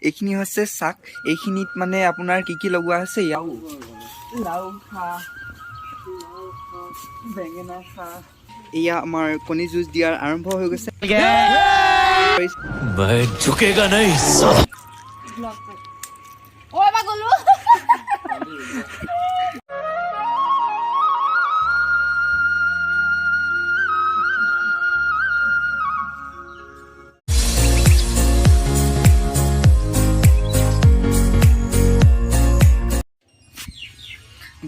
এইখিনি হৈছে শাক। এইখিনিত মানে আপোনাৰ কি কি লগোৱা হৈছে, লাও খা, বেঙেনা খা। এয়া আমাৰ কণী যুঁজ দিয়াৰ আৰম্ভ হৈ গৈছে।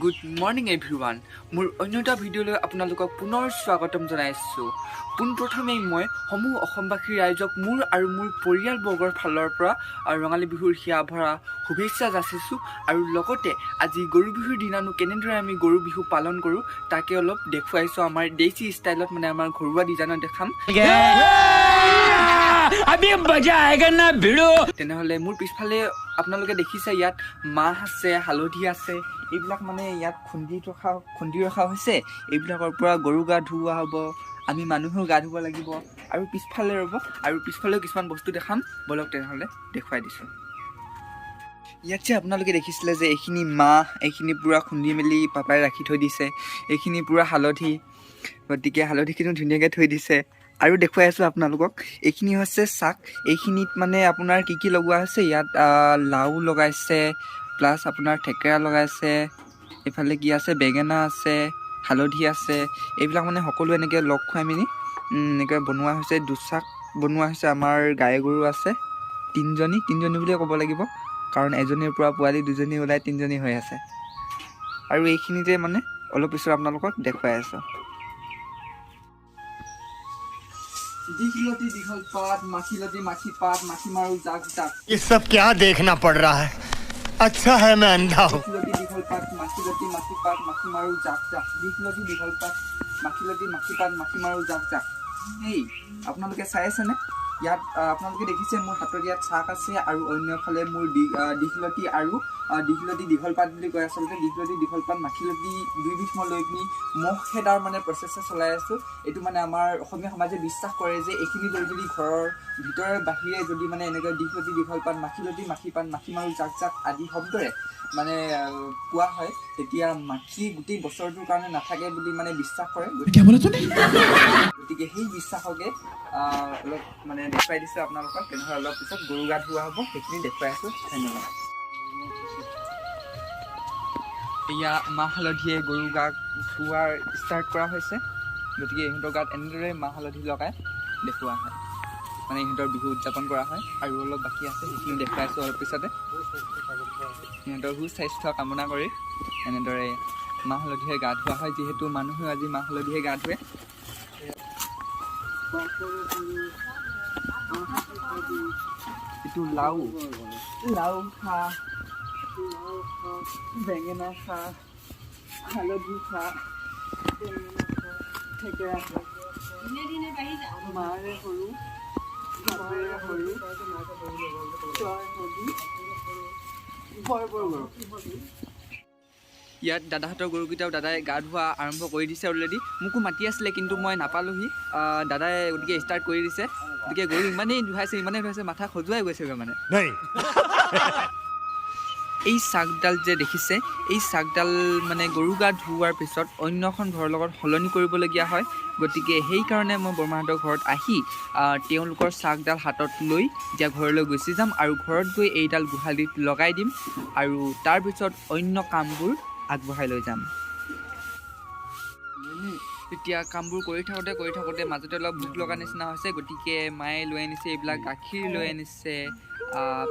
Good morning everyone. মোৰ অন্য এটা ভিডিঅ'লৈ আপোনালোকক পুনৰ স্বাগতম জনাইছোঁ। পোনপ্ৰথমেই মই সমূহ অসমবাসী ৰাইজক মোৰ আৰু মোৰ পৰিয়ালবৰ্গৰ ফালৰ পৰা ৰঙালী বিহুৰ হিয়া ভৰা শুভেচ্ছা যাচিছোঁ। আৰু লগতে আজি গৰু বিহুৰ দিনানো কেনেদৰে আমি গৰু বিহু পালন কৰোঁ তাকে অলপ দেখুৱাইছোঁ। আমাৰ দেশী ষ্টাইলত মানে আমাৰ ঘৰুৱা ডিজাইনত দেখাম। তেনেহ'লে মোৰ পিছফালে আপোনালোকে দেখিছে ইয়াত মাহ আছে, হালধি আছে, এইবিলাক মানে ইয়াত খুন্দি ৰখা হৈছে। এইবিলাকৰ পৰা গৰু গা ধুওৱা হ'ব, আমি মানুহেও গা ধুব লাগিব। আৰু পিছফালে ৰ'ব, আৰু পিছফালেও কিছুমান বস্তু দেখাম, বলক তেনেহ'লে দেখুৱাই দিছোঁ। ইয়াত যে আপোনালোকে দেখিছিলে যে এইখিনি মাহ, এইখিনি পূৰা খুন্দি মেলি পাপাই ৰাখি থৈ দিছে। এইখিনি পূৰা হালধি, গতিকে হালধিখিনি ধুনীয়াকৈ থৈ দিছে। আৰু দেখুৱাই আছোঁ আপোনালোকক, এইখিনি হৈছে শাক। এইখিনিত মানে আপোনাৰ কি কি লগোৱা হৈছে, ইয়াত লাও লগাইছে, প্লাছ আপোনাৰ থেকেৰা লগাইছে, এইফালে কি আছে, বেঙেনা আছে, হালধি আছে। এইবিলাক মানে সকলো এনেকৈ লগ খুৱাই মেলি এনেকৈ বনোৱা হৈছে। দুচাক বনোৱা হৈছে। আমাৰ গাই গৰু আছে তিনিজনী বুলিয়ে ক'ব লাগিব, কাৰণ এজনীৰ পৰা পোৱালি দুজনী ওলাই তিনিজনী হৈ আছে। আৰু এইখিনিতে মানে অলপ পিছত আপোনালোকক দেখুৱাই আছোঁ। दीघलती दीघल पात, माखीलती माखी पात, माखी मारू जाग जाग। ये सब क्या देखना पड़ रहा है? अच्छा है मैं अंधा हूँ। दीघलती दीघल पात, माखीलती माखी पात, माखी मारू जाग जाग। दीघलती दीघल पात, माखीलती माखी पात, माखी मारू जाग जाগ। এই আপোনালোকে চাই আছেনে? ইয়াত আপোনালোকে দেখিছে মোৰ হাতত ইয়াত শাক আছে, আৰু অন্যফালে মোৰ দীঘলতি আৰু দীঘলতি দীঘল পাত বুলি কয় আচলতে। দীঘলতি দীঘল পাত, মাখিলতি দুইবিধ মই লৈ পিনি মহ খেদাৰ মানে প্ৰচেষ্টা চলাই আছোঁ। এইটো মানে আমাৰ অসমীয়া সমাজে বিশ্বাস কৰে যে এইখিনি লৈ যদি ঘৰৰ ভিতৰে বাহিৰে যদি মানে এনেকৈ দীঘলতি দীঘল পাত, মাখিলতি মাখি পাত, মাখি মাৰো জাক জাক আদি শব্দৰে মানে কোৱা হয়, তেতিয়া মাখি গোটেই বছৰটোৰ কাৰণে নাথাকে বুলি মানে বিশ্বাস কৰে। গতিকে সেই বিশ্বাসকে অলপ মানে দেখুৱাই দিছোঁ আপোনালোকক। তেনেহ'লে অলপ পিছত গৰু গা ধুওৱা হ'ব, সেইখিনি দেখুৱাই আছোঁ। ধন্যবাদ। এয়া মাহ হালধিয়ে গৰু গা ধুওৱাৰ ষ্টাৰ্ট কৰা হৈছে। গতিকে ইহঁতৰ গাত এনেদৰে মাহ হালধি লগাই দেখুওৱা হয়, মানে ইহঁতৰ বিহু উদযাপন কৰা হয়। আৰু অলপ বাকী আছে, সেইখিনি দেখুৱাই আছোঁ অলপ পিছতে। সিহঁতৰ সুস্বাস্থ্য কামনা কৰি এনেদৰে মাহ হালধিৰে গা ধোৱা হয়, যিহেতু মানুহেও আজি মাহ হালধিৰে গা ধুৱে। এইটো লাও খা, বেঙেনা খা, হালধি খা, থেকেৰা খা, মাৰে সৰু, বাপেৰে সৰু, তই হবি বৰ গৰু। ইয়াত দাদাহঁতৰ গৰুকেইটাও দাদাই গা ধোৱা আৰম্ভ কৰি দিছে অলৰেডি। মোকো মাতি আছিলে কিন্তু মই নাপালোহি। দাদাই গতিকে ষ্টাৰ্ট কৰি দিছে। গতিকে গৰু ইমানেই ধুৱাইছে মাথা খজুৱাই গৈছেগৈ মানে। এই চাকডাল যে দেখিছে, এই চাকডাল মানে গৰু গা ধুওৱাৰ পিছত অন্য এখন ঘৰৰ লগত সলনি কৰিবলগীয়া হয়। গতিকে সেইকাৰণে মই বৰমাহঁতৰ ঘৰত আহি তেওঁলোকৰ চাকডাল হাতত লৈ এতিয়া ঘৰলৈ গুচি যাম, আৰু ঘৰত গৈ এইডাল গোহালিত লগাই দিম, আৰু তাৰপিছত অন্য কামবোৰ আগবঢ়াই লৈ যাম। এতিয়া কামবোৰ কৰি থাকোঁতে মাজতে অলপ ভোক লগা নিচিনা হৈছে। গতিকে মায়ে লৈ আনিছে এইবিলাক, গাখীৰ লৈ আনিছে,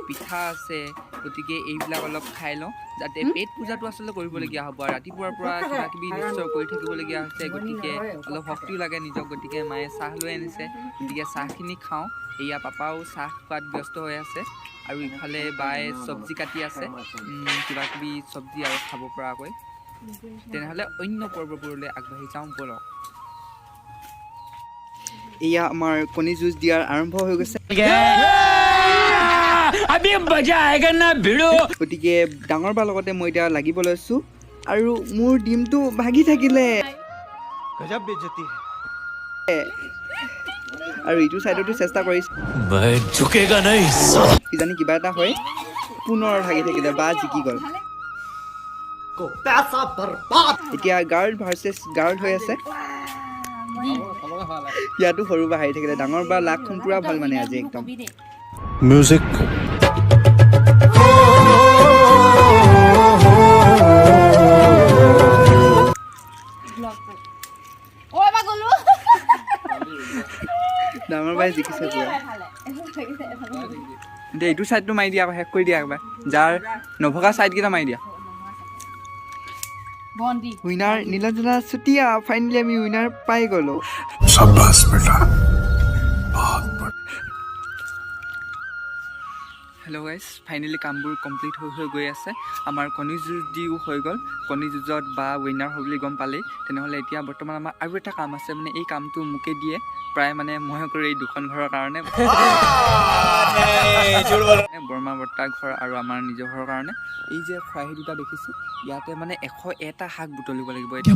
পিঠা আছে। গতিকে এইবিলাক অলপ খাই লওঁ, যাতে পেট পূজাটো আচলতে কৰিবলগীয়া হ'ব। আৰু ৰাতিপুৱাৰ পৰা কিবা কিবি নিশ্চয় কৰি থাকিবলগীয়া হৈছে, গতিকে অলপ শক্তিও লাগে নিজক। গতিকে মায়ে চাহ লৈ আনিছে, গতিকে চাহখিনি খাওঁ। এয়া পাপাও চাহ খোৱাত ব্যস্ত হৈ আছে, আৰু ইফালে বায়ে চব্জি কাটি আছে, কিবা কিবি চব্জি আৰু খাব পৰাকৈ। তেনেহ'লে অন্য পৰ্ববোৰলৈ আগবাঢ়ি যাওঁ বলক। এয়া আমাৰ কণী যুঁজ দিয়াৰ আৰম্ভ হৈ গৈছে। গতিকে ডাঙৰ বাৰ লগতে মই এতিয়া লাগিব লৈছোঁ, আৰু মোৰ ডিমটো ভাগি থাকিলে। আৰু ইটো চাইডতো চেষ্টা কৰিছে मैं झुकेगा नहीं কিজানি কিবা এটা হয় পুনৰ ভাগি থাকিলে বা জিকি গ'ল এতিয়া গাৰ্ড ভাৰ্চেছ গাৰ্ড হৈ আছে ইয়াতো সৰু বা হাৰি থাকিলে ডাঙৰ বা লাখখন পুৰা ভাল মানে আজি একদম म्यूजिक ডাঙৰ বাই জিকিছে পুৰা এতিয়া এইটো চাইডটো মাৰি দিয়া আকৌ শেষ কৰি দিয়া একবাৰ যাৰ নভগা চাইডকেইটা মাৰি দিয়া উইনাৰ নীলাঞ্জনা চুতীয়া ফাইনেলি আমি উইনাৰ পাই গ'লো शाबाश बेटा হেল্ল' গাইজ ফাইনেলি কামবোৰ কমপ্লিট হৈ গৈ আছে আমাৰ কণী যুঁজ দিও হৈ গ'ল কণী যুঁজত বা উইনাৰ হয় বুলি গম পালেই তেনেহ'লে এতিয়া বৰ্তমান আমাৰ আৰু এটা কাম আছে মানে এই কামটো মোকে দিয়ে প্ৰায় মানে মই কৰোঁ এই দুখন ঘৰৰ কাৰণে বৰমা বৰ্তা ঘৰ আৰু আমাৰ নিজৰ ঘৰৰ কাৰণে এই যে খৰাহী দুটা দেখিছোঁ ইয়াতে মানে 101টা শাক বুটলিব লাগিব এতিয়া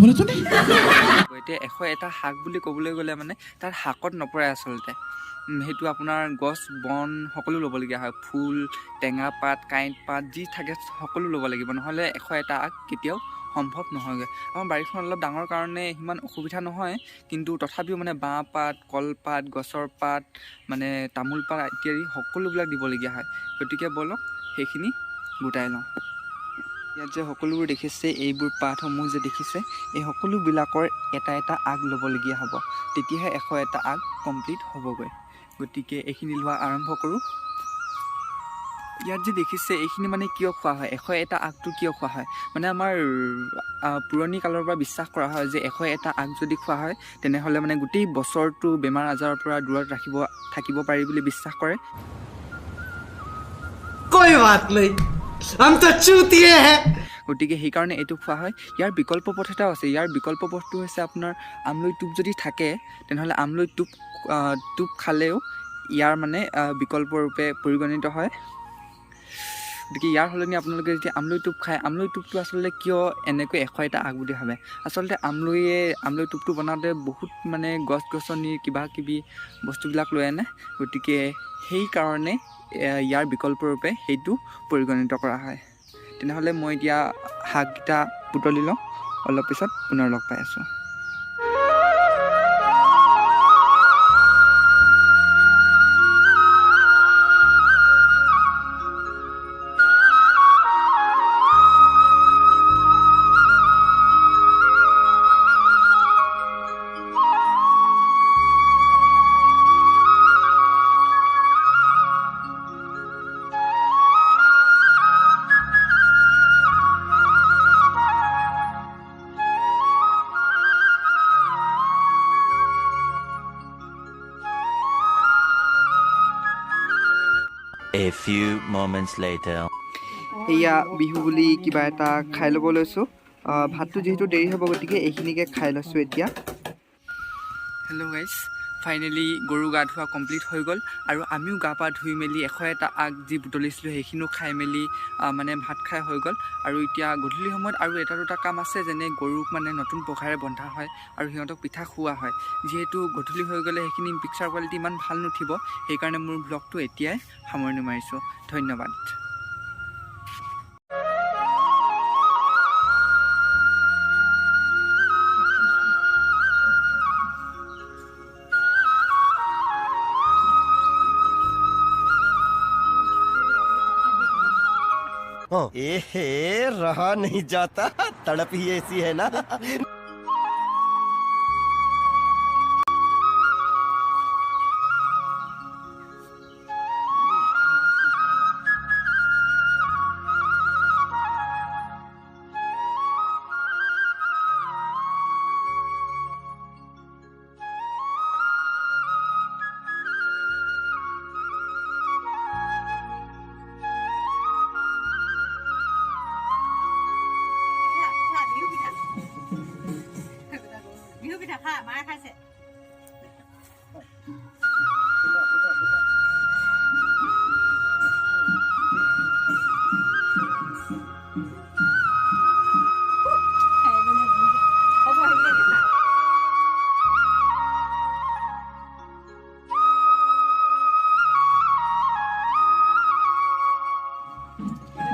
101টা শাক বুলি ক'বলৈ গ'লে মানে তাত শাকত নপৰে আচলতে সেইটো আপোনাৰ গছ বন সকলো ল'বলগীয়া হয় ফুল টেঙা পাত কাঁইট পাত যি থাকে সকলো ল'ব লাগিব নহ'লে 101টা আগ কেতিয়াও সম্ভৱ নহয়গৈ আমাৰ বাৰীখন অলপ ডাঙৰ কাৰণে সিমান অসুবিধা নহয় কিন্তু তথাপিও মানে বাঁহ পাত কলপাত গছৰ পাত মানে তামোল পাত ইত্যাদি সকলোবিলাক দিবলগীয়া হয় গতিকে ব'লক সেইখিনি গোটাই লওঁ ইয়াত যে সকলোবোৰ দেখিছে এইবোৰ পাতসমূহ যে দেখিছে এই সকলোবিলাকৰ এটা এটা আগ ল'বলগীয়া হ'ব তেতিয়াহে 101টা আগ কমপ্লিট হ'বগৈ গতিকে এইখিনি লোৱা আৰম্ভ কৰোঁ ইয়াত যে দেখিছে এইখিনি মানে কিয় খোৱা হয় 101টা আগটো কিয় খোৱা হয় মানে আমাৰ পুৰণি কালৰ পৰা বিশ্বাস কৰা হয় যে 101টা আগ যদি খোৱা হয় তেনেহ'লে মানে গোটেই বছৰটো বেমাৰ আজাৰৰ পৰা দূৰত থাকিব পাৰি বুলি বিশ্বাস কৰে कोई बात नहीं हम तो चूतिए हैं গতিকে সেইকাৰণে এইটো খোৱা হয় ইয়াৰ বিকল্প পথ এটাও আছে ইয়াৰ বিকল্প পথটো হৈছে আপোনাৰ আমলৈ টোপ যদি থাকে তেনেহ'লে আমলৈ টোপ খালেও ইয়াৰ মানে বিকল্প ৰূপে পৰিগণিত হয় গতিকে ইয়াৰ সলনি আপোনালোকে যেতিয়া আমলৈ টোপ খায় আমলৈ টোপটো আচলতে কিয় এনেকৈ 101টা আগ বুলি ভাবে আচলতে আমলৈ টোপটো বনাওঁতে বহুত মানে গছ গছনি কিবা কিবি বস্তুবিলাক লৈ আনে গতিকে সেইকাৰণে ইয়াৰ বিকল্প ৰূপে সেইটো পৰিগণিত কৰা হয় তেনেহ'লে মই এতিয়া শাককেইটা বুটলি লওঁ অলপ পিছত পুনৰ লগ পাই আছোঁ A few moments later. এয়া বিহু বুলি কিবা এটা খাই ল'ব লৈছোঁ ভাতটো যিহেতু দেৰি হ'ব গতিকে এইখিনিকে খাই লৈছোঁ এতিয়া হেল্ল' গাইজ ফাইনেলি গৰু গা ধোৱা কমপ্লিট হৈ গ'ল আৰু আমিও গা পা ধুই মেলি 101টা আগ যি বুটলিছিলোঁ সেইখিনিও খাই মেলি মানে ভাত খাই হৈ গ'ল আৰু এতিয়া গধূলি সময়ত আৰু এটা দুটা কাম আছে যেনে গৰুক মানে নতুন পঘাৰে বন্ধা হয় আৰু সিহঁতক পিঠা খুওৱা হয় যিহেতু গধূলি হৈ গ'লে সেইখিনি পিকচাৰ কোৱালিটি ইমান ভাল নুঠিব সেইকাৰণে মোৰ ব্লগটো এতিয়াই সামৰণি মাৰিছোঁ ধন্যবাদ रहा नहीं जाता तड़प ही ऐसी है ना মানে